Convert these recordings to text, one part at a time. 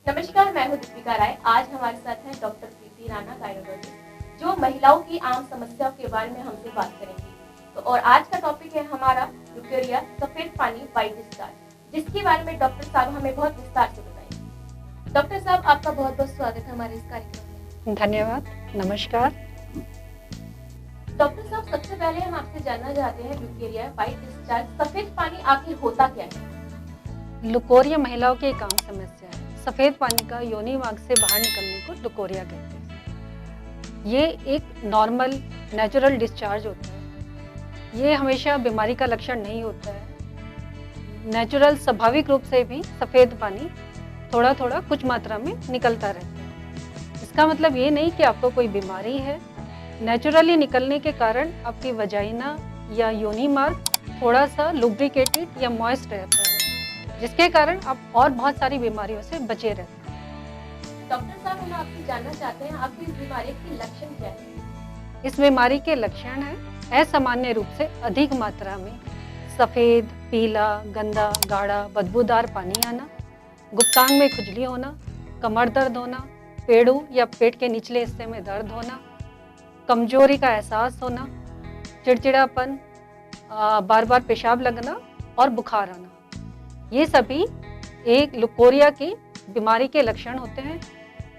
नमस्कार, मैं हूँ दीपिका राय। आज हमारे साथ हैं डॉक्टर प्रीति राणा, गायनोलॉजिस्ट, जो महिलाओं की आम समस्याओं के बारे में हमसे बात करेंगी। तो और आज का टॉपिक है हमारा ल्यूकेरिया, सफेद पानी, व्हाइट डिस्चार्ज, जिसके बारे में डॉक्टर साहब हमें बहुत विस्तार से बताएंगे। डॉक्टर साहब, आपका बहुत बहुत स्वागत है हमारे इस कार्यक्रम में। धन्यवाद, नमस्कार। डॉक्टर साहब, सबसे पहले हम आपसे जानना चाहते हैं ल्यूकेरिया, व्हाइट डिस्चार्ज, सफेद पानी आखिर होता क्या है? लुकोरिया महिलाओं की एक आम समस्या है। सफेद पानी का योनि मार्ग से बाहर निकलने को लुकोरिया कहते हैं। ये एक नॉर्मल नेचुरल डिस्चार्ज होता है। ये हमेशा बीमारी का लक्षण नहीं होता है। नेचुरल स्वाभाविक रूप से भी सफेद पानी थोड़ा थोड़ा कुछ मात्रा में निकलता रहता है। इसका मतलब ये नहीं कि आपको कोई बीमारी है। नेचुरली निकलने के कारण आपकी वजाइना या योनि मार्ग थोड़ा सा लुब्रिकेटेड या मॉइस्ट रहता है, जिसके कारण आप और बहुत सारी बीमारियों से बचे रहते हैं। डॉक्टर साहब, हम आपसे जानना चाहते हैं आपकी इस बीमारी के लक्षण क्या है? इस बीमारी के लक्षण हैं असामान्य रूप से अधिक मात्रा में सफ़ेद, पीला, गंदा, गाढ़ा, बदबूदार पानी आना, गुप्तांग में खुजली होना, कमर दर्द होना, पेड़ू या पेट के निचले हिस्से में दर्द होना, कमजोरी का एहसास होना, चिड़चिड़ापन, बार बार पेशाब लगना और बुखार आना। ये सभी एक लुकोरिया की बीमारी के लक्षण होते हैं,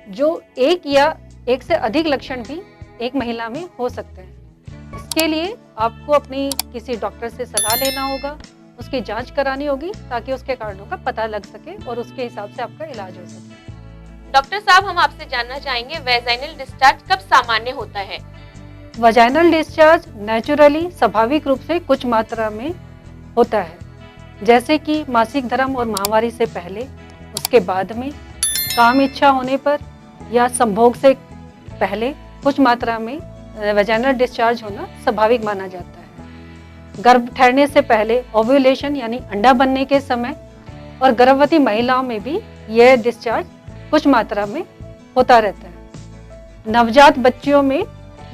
जो एक या एक से अधिक लक्षण भी एक महिला में हो सकते हैं। इसके लिए आपको अपनी किसी डॉक्टर से सलाह लेना होगा, उसकी जांच करानी होगी ताकि उसके कारणों का पता लग सके और उसके हिसाब से आपका इलाज हो सके। डॉक्टर साहब, हम आपसे जानना चाहेंगे वैजाइनल डिस्चार्ज कब सामान्य होता है? वजाइनल डिस्चार्ज नेचुरली स्वाभाविक रूप से कुछ मात्रा में होता है, जैसे कि मासिक धर्म और माहवारी से पहले, उसके बाद में, काम इच्छा होने पर या संभोग से पहले कुछ मात्रा में वजाइनल डिस्चार्ज होना स्वाभाविक माना जाता है। गर्भ ठहरने से पहले, ओव्यूलेशन यानी अंडा बनने के समय, और गर्भवती महिलाओं में भी यह डिस्चार्ज कुछ मात्रा में होता रहता है। नवजात बच्चियों में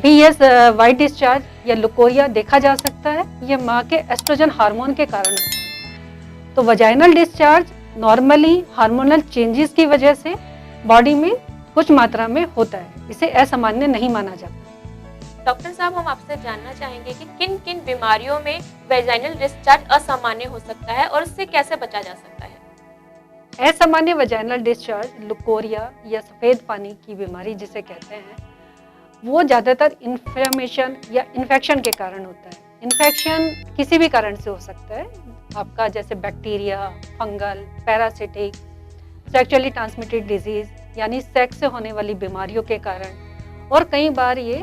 भी यह व्हाइट डिस्चार्ज या लुकोरिया देखा जा सकता है। यह माँ के एस्ट्रोजन हार्मोन के कारण होता है। तो vaginal discharge normally hormonal changes की वजह से बॉडी में कुछ मात्रा में होता है। इसे असामान्य नहीं माना जाता। डॉक्टर साहब, हम आपसे जानना चाहेंगे कि किन किन बीमारियों में वैजाइनल डिस्चार्ज असामान्य हो सकता है और उससे कैसे बचा जा सकता है? असामान्य वजाइनल डिस्चार्ज लुकोरिया या सफ़ेद पानी की बीमारी जिसे कहते हैं, वो ज़्यादातर इन्फ्लेमेशन या इन्फेक्शन के कारण होता है। इन्फेक्शन किसी भी कारण से हो सकता है आपका, जैसे bacteria, fungal, parasitic, sexually transmitted disease यानी सेक्स से होने वाली बीमारियों के कारण, और कई बार ये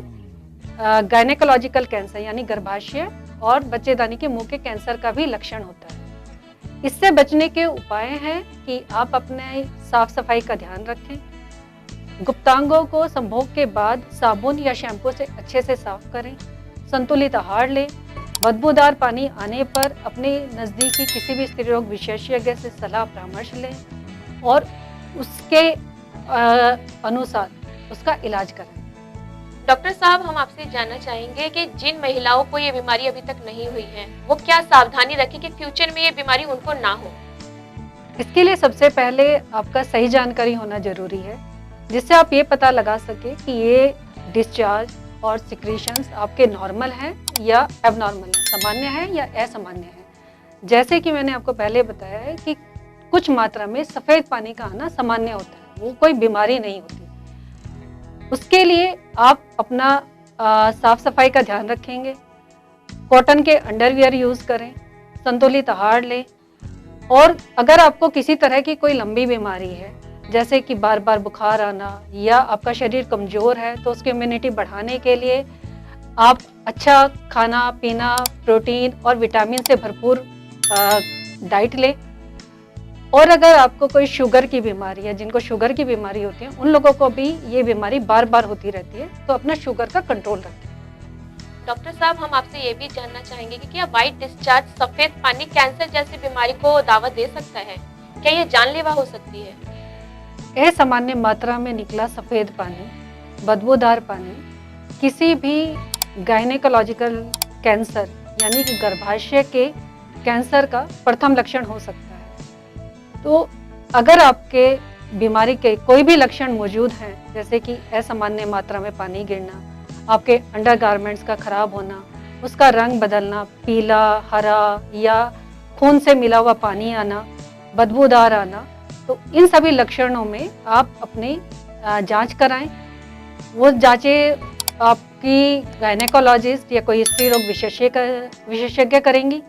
गायनेकोलॉजिकल कैंसर यानी गर्भाशय और बच्चेदानी के मुंह के कैंसर का भी लक्षण होता है। इससे बचने के उपाय हैं कि आप अपने साफ सफाई का ध्यान रखें, गुप्तांगों को संभोग के बाद साबुन या शैम्पू से अच्छे से साफ करें, संतुलित आहार लें, बदबूदार पानी आने पर अपने नज़दीकी किसी भी स्त्री रोग विशेषज्ञ से सलाह परामर्श लें और उसके अनुसार उसका इलाज करें। डॉक्टर साहब, हम आपसे जानना चाहेंगे कि जिन महिलाओं को ये बीमारी अभी तक नहीं हुई है, वो क्या सावधानी रखें कि फ्यूचर में ये बीमारी उनको ना हो? इसके लिए सबसे पहले आपका सही जानकारी होना जरूरी है, जिससे आप ये पता लगा सके कि ये डिस्चार्ज और सिक्रीशंस आपके नॉर्मल हैं या एबनॉर्मल हैं, सामान्य है या असामान्य है। जैसे कि मैंने आपको पहले बताया है कि कुछ मात्रा में सफ़ेद पानी का आना सामान्य होता है, वो कोई बीमारी नहीं होती। उसके लिए आप अपना साफ सफाई का ध्यान रखेंगे, कॉटन के अंडरवियर यूज़ करें, संतुलित आहार लें, और अगर आपको किसी तरह की कोई लंबी बीमारी है, जैसे कि बार बार बुखार आना या आपका शरीर कमज़ोर है, तो उसकी इम्यूनिटी बढ़ाने के लिए आप अच्छा खाना पीना, प्रोटीन और विटामिन से भरपूर डाइट लें। और अगर आपको कोई शुगर की बीमारी है, जिनको शुगर की बीमारी होती है, उन लोगों को भी ये बीमारी बार बार होती रहती है, तो अपना शुगर का कंट्रोल रखें। डॉक्टर साहब, हम आपसे ये भी जानना चाहेंगे कि क्या व्हाइट डिस्चार्ज, सफ़ेद पानी, कैंसर जैसी बीमारी को दावा दे सकता है? क्या ये जानलेवा हो सकती है? असामान्य मात्रा में निकला सफ़ेद पानी, बदबूदार पानी किसी भी गायनेकोलॉजिकल कैंसर यानी कि गर्भाशय के कैंसर का प्रथम लक्षण हो सकता है। तो अगर आपके बीमारी के कोई भी लक्षण मौजूद हैं, जैसे कि असामान्य मात्रा में पानी गिरना, आपके अंडरगारमेंट्स का खराब होना, उसका रंग बदलना, पीला, हरा या खून से मिला हुआ पानी आना, बदबूदार आना, तो इन सभी लक्षणों में आप अपनी जांच कराएं। वो जांचें आपकी गायनेकोलॉजिस्ट या कोई स्त्री रोग विशेषज्ञ करेंगी,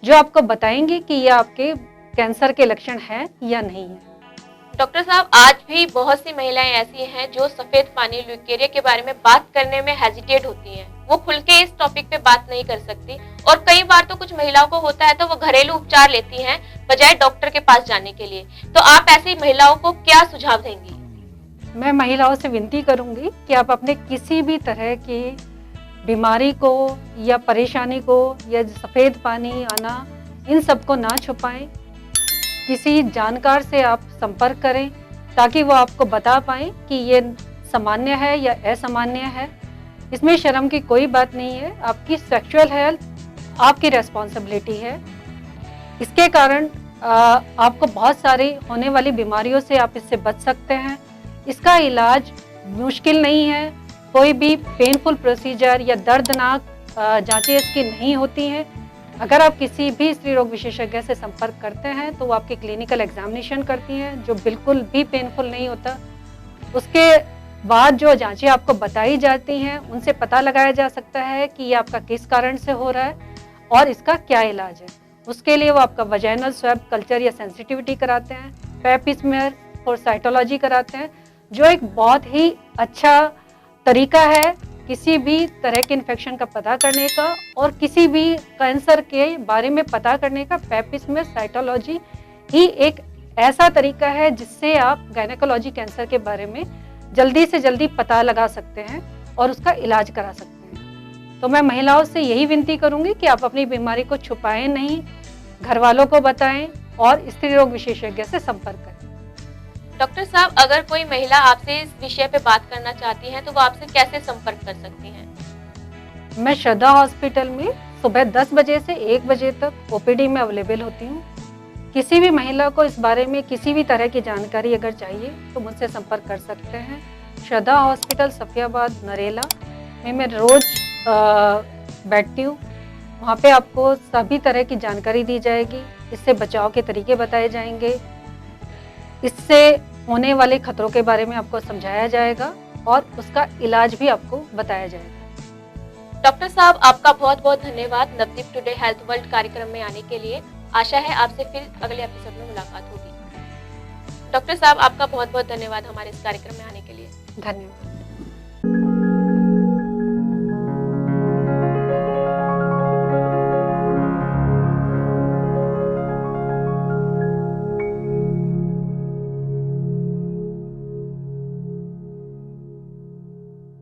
जो आपको बताएंगे कि ये आपके कैंसर के लक्षण हैं या नहीं है। डॉक्टर साहब, आज भी बहुत सी महिलाएं ऐसी हैं जो सफेद पानी ल्यूकेरिया के बारे में बात करने में हेजिटेट होती हैं। वो खुल के इस टॉपिक पे बात नहीं कर सकती और कई बार तो कुछ महिलाओं को होता है तो वो घरेलू उपचार लेती हैं बजाय डॉक्टर के पास जाने के लिए। तो आप ऐसी महिलाओं को क्या सुझाव देंगी? मैं महिलाओं से विनती करूंगी कि आप अपने किसी भी तरह की बीमारी को या परेशानी को या सफ़ेद पानी आना, इन सबको ना छुपाएं। किसी जानकार से आप संपर्क करें ताकि वो आपको बता पाएं कि ये सामान्य है या असामान्य है। इसमें शर्म की कोई बात नहीं है। आपकी सेक्सुअल हेल्थ आपकी रिस्पॉन्सिबिलिटी है। इसके कारण आपको बहुत सारी होने वाली बीमारियों से आप इससे बच सकते हैं। इसका इलाज मुश्किल नहीं है। कोई भी पेनफुल प्रोसीजर या दर्दनाक जांचें इसकी नहीं होती हैं। अगर आप किसी भी स्त्री रोग विशेषज्ञ से संपर्क करते हैं तो वो आपकी क्लिनिकल एग्जामिनेशन करती हैं, जो बिल्कुल भी पेनफुल नहीं होता। उसके बाद जो जांचें आपको बताई जाती हैं उनसे पता लगाया जा सकता है कि ये आपका किस कारण से हो रहा है और इसका क्या इलाज है। उसके लिए वो आपका वजाइनल स्वैब कल्चर या सेंसिटिविटी कराते हैं, पैप स्मीयर और साइटोलॉजी कराते हैं, जो एक बहुत ही अच्छा तरीका है किसी भी तरह के इन्फेक्शन का पता करने का और किसी भी कैंसर के बारे में पता करने का। पैप स्मीयर साइटोलॉजी ही एक ऐसा तरीका है जिससे आप गायनेकोलॉजी कैंसर के बारे में जल्दी से जल्दी पता लगा सकते हैं और उसका इलाज करा सकते हैं। तो मैं महिलाओं से यही विनती करूंगी कि आप अपनी बीमारी को छुपाएं नहीं, घर वालों को बताएं और स्त्री रोग विशेषज्ञ से संपर्क करें। डॉक्टर साहब, अगर कोई महिला आपसे इस विषय पे बात करना चाहती है तो वो आपसे कैसे संपर्क कर सकती हैं? मैं श्रद्धा हॉस्पिटल में सुबह 10 बजे से 1 बजे तक ओपीडी में अवेलेबल होती हूँ। किसी भी महिला को इस बारे में किसी भी तरह की जानकारी अगर चाहिए तो मुझसे संपर्क कर सकते हैं। श्रद्धा हॉस्पिटल सफियाबाद नरेला में मैं रोज बैठती हूँ। वहाँ पे आपको सभी तरह की जानकारी दी जाएगी, इससे बचाव के तरीके बताए जाएंगे, इससे होने वाले खतरों के बारे में आपको समझाया जाएगा और उसका इलाज भी आपको बताया जाएगा। डॉक्टर साहब, आपका बहुत बहुत धन्यवाद नवदीप टुडे हेल्थ वर्ल्ड कार्यक्रम में आने के लिए। आशा है आपसे फिर अगले एपिसोड में मुलाकात होगी। डॉक्टर साहब, आपका बहुत बहुत धन्यवाद हमारे इस कार्यक्रम में आने के लिए। धन्यवाद।